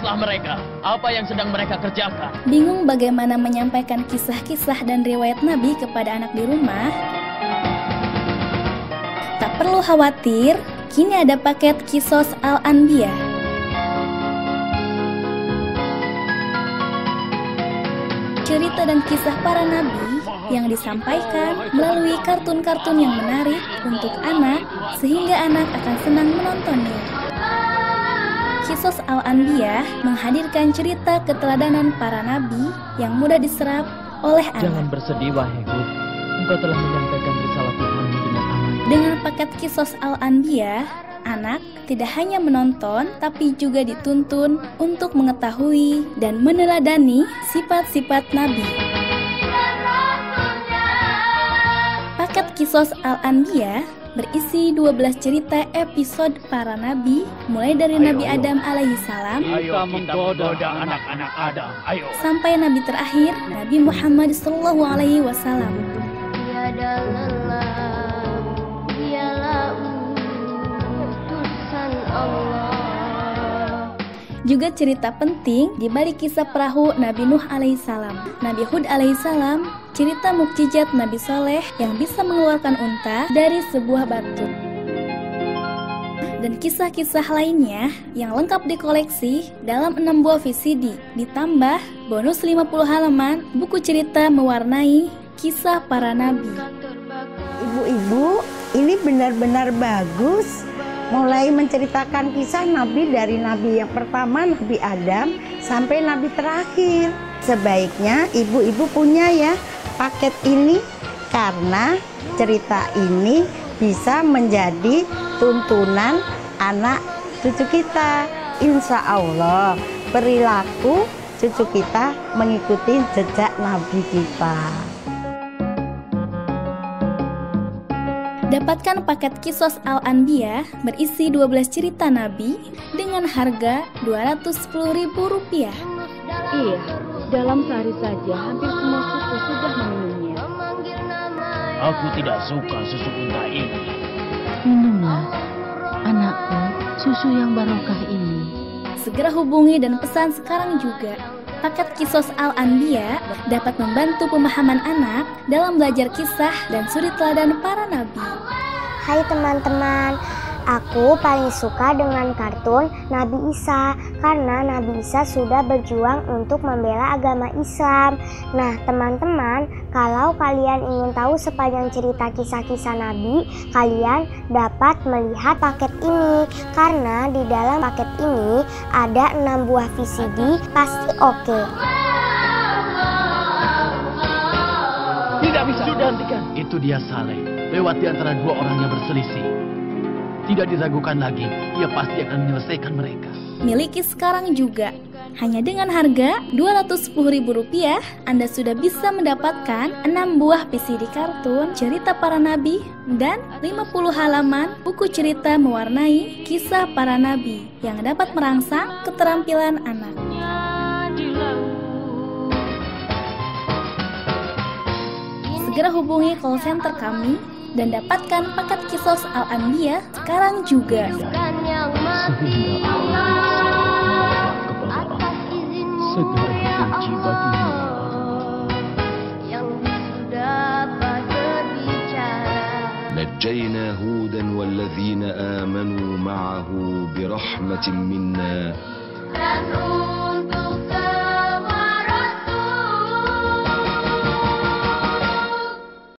Lihatlah mereka, apa yang sedang mereka kerjakan. Bingung bagaimana menyampaikan kisah-kisah dan riwayat Nabi kepada anak di rumah? Tak perlu khawatir, kini ada paket Qisas Al-Anbiya. Cerita dan kisah para nabi yang disampaikan melalui kartun-kartun yang menarik untuk anak, sehingga anak akan senang menontonnya. Qisas Al-Anbiya menghadirkan cerita keteladanan para nabi yang mudah diserap oleh anak. Jangan bersedih, wahai Hud. Engkau telah menyampaikan risalah Tuhanmu dengan aman. Dengan paket Qisas Al-Anbiya, anak tidak hanya menonton, tapi juga dituntun untuk mengetahui dan meneladani sifat-sifat Nabi. Paket Qisas Al-Anbiya berisi 12 cerita episode para Nabi, mulai dari Nabi Adam alaihissalam Kita menggoda anak-anak Adam. Ayo. sampai Nabi terakhir, Nabi Muhammad sallallahu alaihi wasallam. Tiada lelah, dialah utusan Allah. Juga cerita penting di balik kisah perahu Nabi Nuh alaihissalam, Nabi Hud alaihissalam, cerita mukjizat Nabi Soleh yang bisa mengeluarkan unta dari sebuah batu, dan kisah-kisah lainnya yang lengkap dikoleksi dalam 6 buah VCD, ditambah bonus 50 halaman buku cerita mewarnai kisah para nabi. Ibu-ibu, ini benar-benar bagus. Mulai menceritakan kisah Nabi dari Nabi yang pertama, Nabi Adam, sampai Nabi terakhir. Sebaiknya ibu-ibu punya ya paket ini, karena cerita ini bisa menjadi tuntunan anak cucu kita. Insya Allah perilaku cucu kita mengikuti jejak Nabi kita. Dapatkan paket Qisas Al-Anbiya berisi 12 cerita Nabi dengan harga Rp210.000. Iya, dalam sehari saja hampir semua suku sudah meminumnya. Aku tidak suka susu unta ini. Minumlah, anakku, susu yang barokah ini. Segera hubungi dan pesan sekarang juga. Paket Qisas Al-Anbiya dapat membantu pemahaman anak dalam belajar kisah dan suri teladan para nabi. Hai teman-teman, aku paling suka dengan kartun Nabi Isa karena Nabi Isa sudah berjuang untuk membela agama Islam. Nah teman-teman, kalau kalian ingin tahu sepanjang cerita kisah-kisah Nabi, kalian dapat melihat paket ini, karena di dalam paket ini ada 6 buah VCD, pasti oke. Tidak bisa. Sudah hentikan. Itu dia Saleh. Lewat di antara dua orang yang berselisih. Tidak diragukan lagi, ia pasti akan menyelesaikan mereka. Miliki sekarang juga. Hanya dengan harga Rp210.000, Anda sudah bisa mendapatkan 6 buah VCD kartun cerita para nabi dan 50 halaman buku cerita mewarnai kisah para nabi yang dapat merangsang keterampilan anak. Segera hubungi call center kami dan dapatkan paket Qisas Al-Anbiya sekarang juga. Sehingga Allah kepada segala benci bagimu. Yang dapat berbicara. نجينا هودا والذين آمنوا معه برحمة منا